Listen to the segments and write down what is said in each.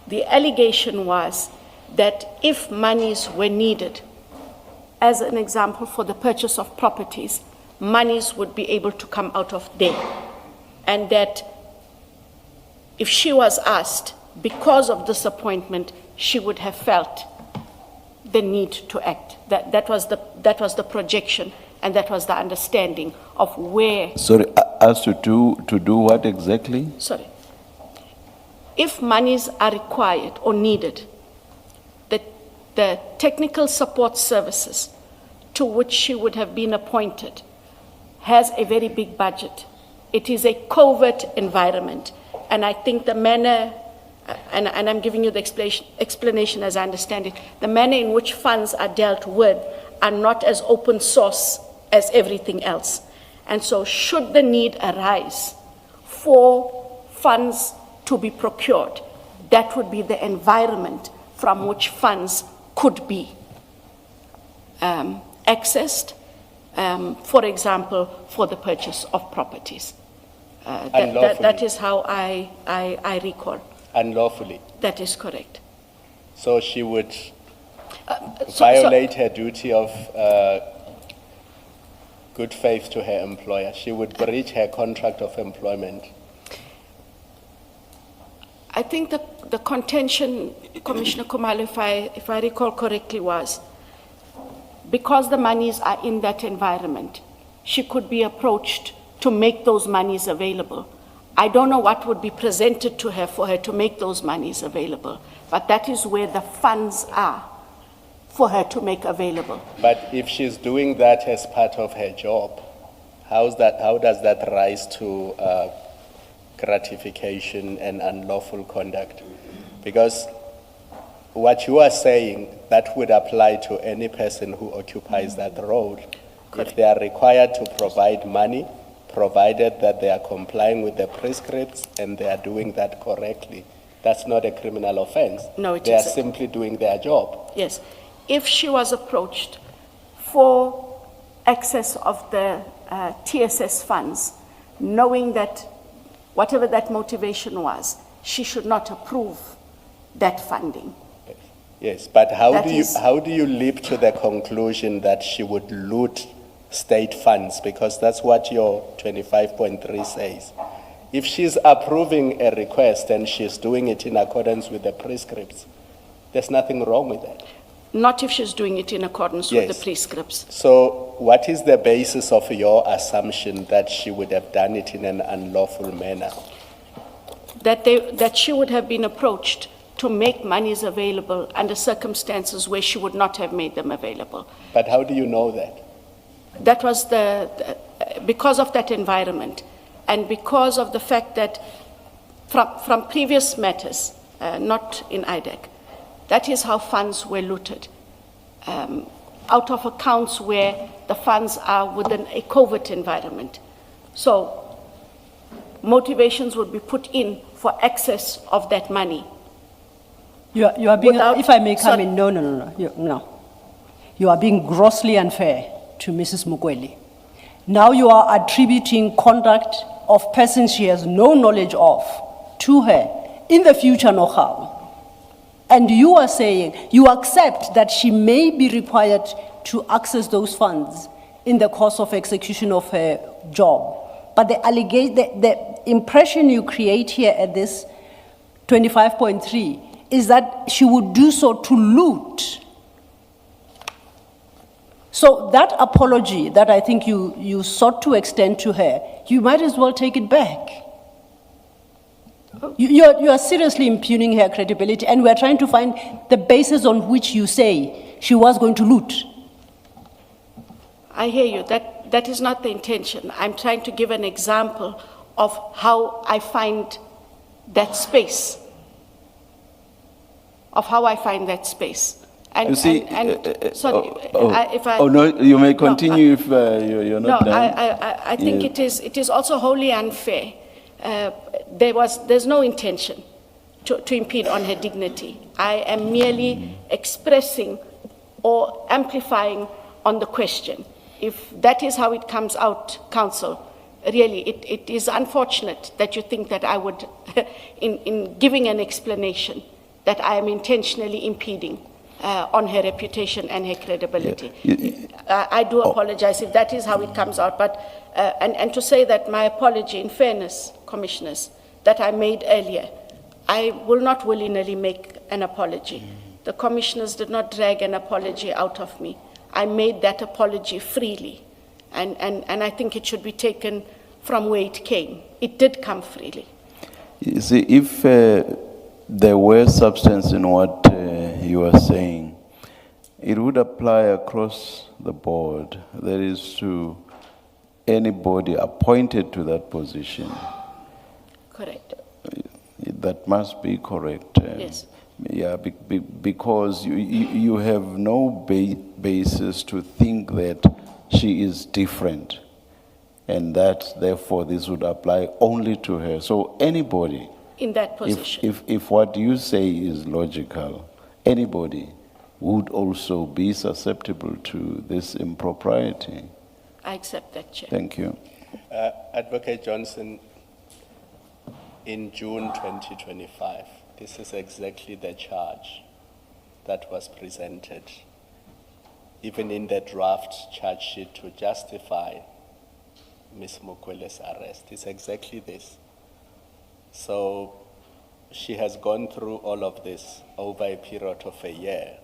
the allegation was that if monies were needed, as an example for the purchase of properties, monies would be able to come out of there. And that if she was asked, because of disappointment, she would have felt the need to act. That was the projection, and that was the understanding of where. Sorry, as to do what exactly? Sorry. If monies are required or needed, the technical support services to which she would have been appointed has a very big budget. It is a covert environment, and I think the manner, and I'm giving you the explanation as I understand it, the manner in which funds are dealt with are not as open source as everything else. And so should the need arise for funds to be procured, that would be the environment from which funds could be accessed, for example, for the purchase of properties. That is how I recall. Unlawfully. That is correct. So she would violate her duty of good faith to her employer. She would breach her contract of employment. I think the contention, Commissioner Khumalo, if I recall correctly, was because the monies are in that environment, she could be approached to make those monies available. I don't know what would be presented to her for her to make those monies available, but that is where the funds are for her to make available. But if she's doing that as part of her job, how does that rise to gratification and unlawful conduct? Because what you are saying, that would apply to any person who occupies that role. Correct. If they are required to provide money, provided that they are complying with the prescripts and they are doing that correctly, that's not a criminal offense. No, it isn't. They are simply doing their job. Yes. If she was approached for access of the TSS funds, knowing that whatever that motivation was, she should not approve that funding. Yes, but how do you leap to the conclusion that she would loot state funds? Because that's what your 25.3 says. If she's approving a request and she's doing it in accordance with the prescripts, there's nothing wrong with that. Not if she's doing it in accordance with the prescripts. So what is the basis of your assumption that she would have done it in an unlawful manner? That she would have been approached to make monies available under circumstances where she would not have made them available. But how do you know that? That was because of that environment, and because of the fact that from previous matters, not in IDEC, that is how funds were looted, out of accounts where the funds are within a covert environment. So motivations would be put in for access of that money. You are being, if I may come in, no. You are being grossly unfair to Mrs. Mokwele. Now you are attributing conduct of persons she has no knowledge of to her. In the future, no harm. And you are saying you accept that she may be required to access those funds in the course of execution of her job. But the impression you create here at this 25.3 is that she would do so to loot. So that apology that I think you sought to extend to her, you might as well take it back. You are seriously impugning her credibility, and we are trying to find the basis on which you say she was going to loot. I hear you. That is not the intention. I'm trying to give an example of how I find that space. And, you see, no, you may continue if you're not done. I think it is also wholly unfair. There's no intention to impede on her dignity. I am merely expressing or amplifying on the question. If that is how it comes out, Council, really, it is unfortunate that you think that I would, in giving an explanation, that I am intentionally impeding on her reputation and her credibility. I do apologize if that is how it comes out, but, and to say that my apology, in fairness, commissioners, that I made earlier, I will not willy-nilly make an apology. The commissioners did not drag an apology out of me. I made that apology freely, and I think it should be taken from where it came. It did come freely. You see, if there were substance in what you are saying, it would apply across the board. That is to anybody appointed to that position. Correct. That must be correct. Yes. Yeah, because you have no basis to think that she is different, and that therefore this would apply only to her. So anybody, In that position. if what you say is logical, anybody would also be susceptible to this impropriety. I accept that, Chair. Thank you. Advocate Johnson, in June 2025, this is exactly the charge that was presented, even in the draft charge sheet to justify Ms. Mokwele's arrest. It's exactly this. So she has gone through all of this over a period of a year.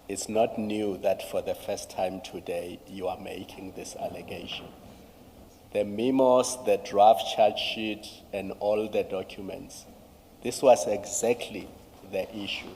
It's not new that for the first time today you are making this allegation. The memos, the draft charge sheet, and all the documents, this was exactly the issue.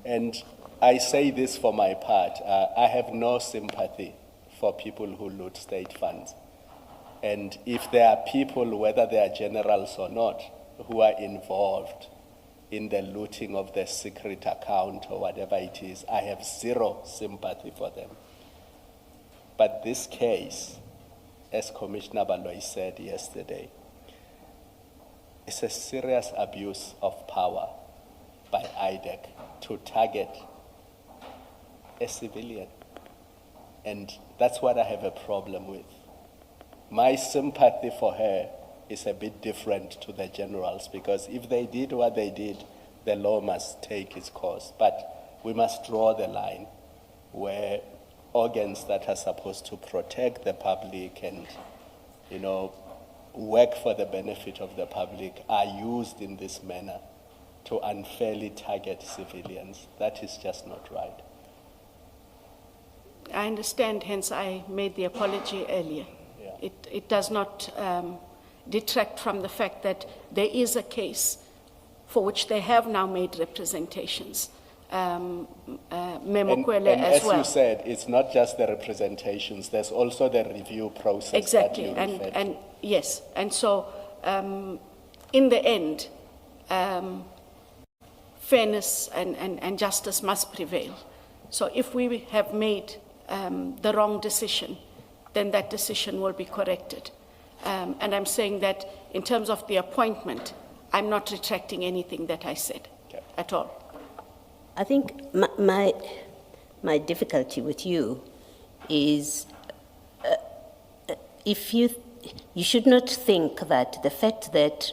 And I say this for my part, I have no sympathy for people who loot state funds. And if there are people, whether they are generals or not, who are involved in the looting of the secret account or whatever it is, I have zero sympathy for them. But this case, as Commissioner Baloyi said yesterday, is a serious abuse of power by IDEC to target a civilian. And that's what I have a problem with. My sympathy for her is a bit different to the generals, because if they did what they did, the law must take its course. But we must draw the line where organs that are supposed to protect the public and, work for the benefit of the public are used in this manner to unfairly target civilians. That is just not right. I understand, hence I made the apology earlier. Yeah. It does not detract from the fact that there is a case for which they have now made representations. Mokwele and as well. As you said, it's not just the representations, there's also the review process. Exactly, that you referred to. and yes, and so in the end, fairness and justice must prevail. So if we have made the wrong decision, then that decision will be corrected. And I'm saying that in terms of the appointment, I'm not retracting anything that I said at all. I think my difficulty with you is if you should not think that the fact that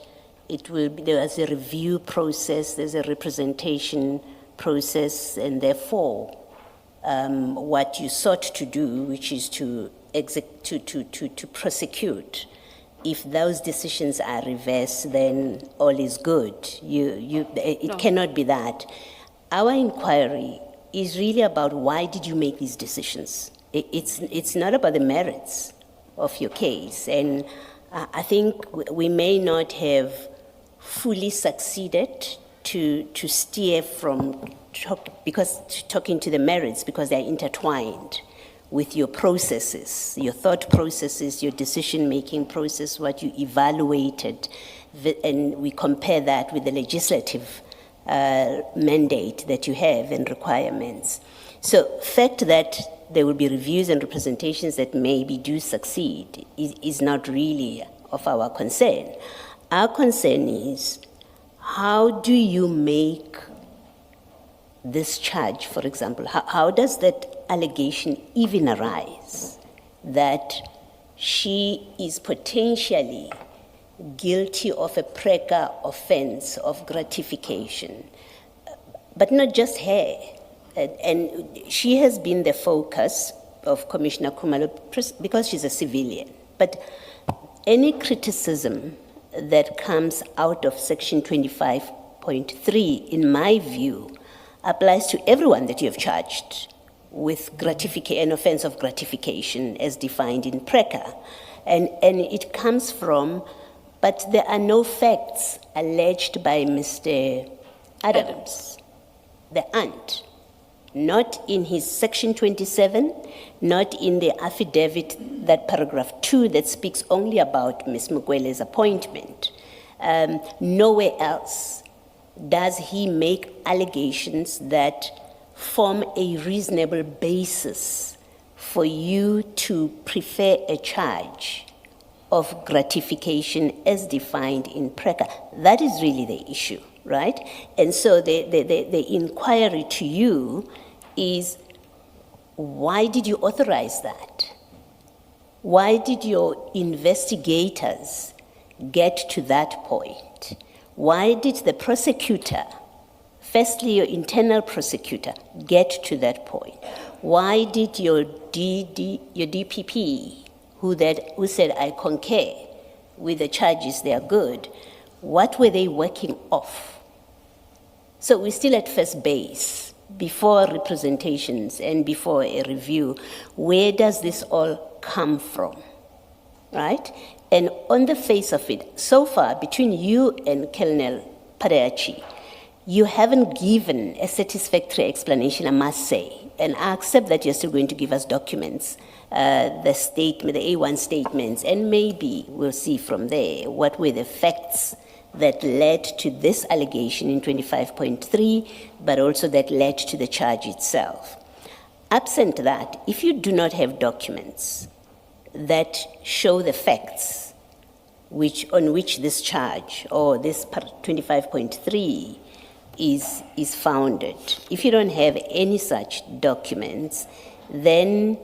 there's a review process, there's a representation process, and therefore what you sought to do, which is to prosecute, if those decisions are reversed, then all is good. It cannot be that. Our inquiry is really about why did you make these decisions. It's not about the merits of your case. And I think we may not have fully succeeded to steer from talking to the merits, because they're intertwined with your processes, your thought processes, your decision-making process, what you evaluated, and we compare that with the legislative mandate that you have and requirements. So fact that there will be reviews and representations that maybe do succeed is not really of our concern. Our concern is, how do you make this charge, for example, how does that allegation even arise that she is potentially guilty of a predicate offense of gratification? but not just her. And she has been the focus of Commissioner Khumalo because she's a civilian. But any criticism that comes out of Section 25.3, in my view, applies to everyone that you have charged with an offense of gratification as defined in PRECA. And it comes from, but there are no facts alleged by Mr. Adams, the aunt, not in his Section 27, not in the affidavit, that paragraph 2 that speaks only about Ms. Mokwele's appointment. Nowhere else does he make allegations that form a reasonable basis for you to prefer a charge of gratification as defined in PRECA. That is really the issue, right? And so the inquiry to you is, why did you authorize that? Why did your investigators get to that point? Why did the prosecutor, firstly your internal prosecutor, get to that point? Why did your DPP, who said, I concur with the charges, they are good, what were they working off? So we're still at first base, before representations and before a review. Where does this all come from, right? And on the face of it, so far, between you and Colonel Pareachi, you haven't given a satisfactory explanation, I must say. And I accept that you're still going to give us documents, the statement, the A1 statements, and maybe we'll see from there what were the facts that led to this allegation in 25.3, but also that led to the charge itself. Absent that, if you do not have documents that show the facts on which this charge or this 25.3 is founded, if you don't have any such documents, then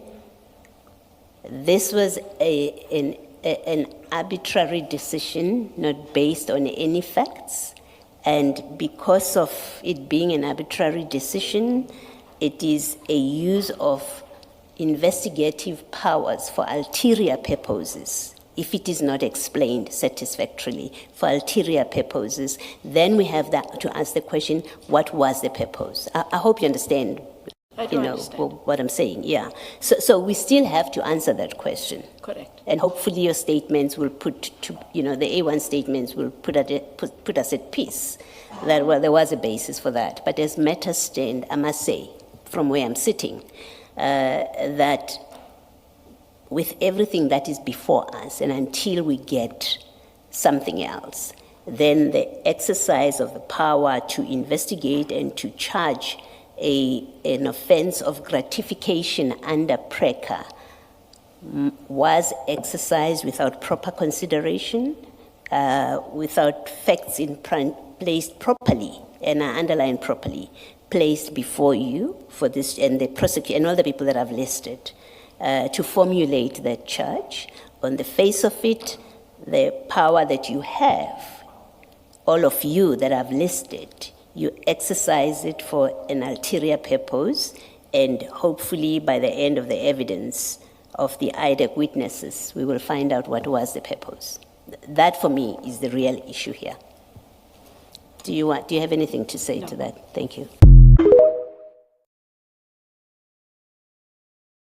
this was an arbitrary decision not based on any facts, and because of it being an arbitrary decision, it is a use of investigative powers for ulterior purposes. If it is not explained satisfactorily for ulterior purposes, then we have to ask the question, what was the purpose? I hope you understand. I do understand. What I'm saying, yeah. So we still have to answer that question. Correct. And hopefully your statements will the A1 statements will put us at peace that, well, there was a basis for that. But as matters stand, I must say, from where I'm sitting, that with everything that is before us, and until we get something else, then the exercise of the power to investigate and to charge an offense of gratification under PRECA was exercised without proper consideration, without facts placed properly, and I underline properly, placed before you for this, and the prosecutor and all the people that I've listed, to formulate that charge. On the face of it, the power that you have, all of you that I've listed, you exercise it for an ulterior purpose, and hopefully by the end of the evidence of the IDEC witnesses, we will find out what was the purpose. That for me is the real issue here. Do you have anything to say to that? Thank you.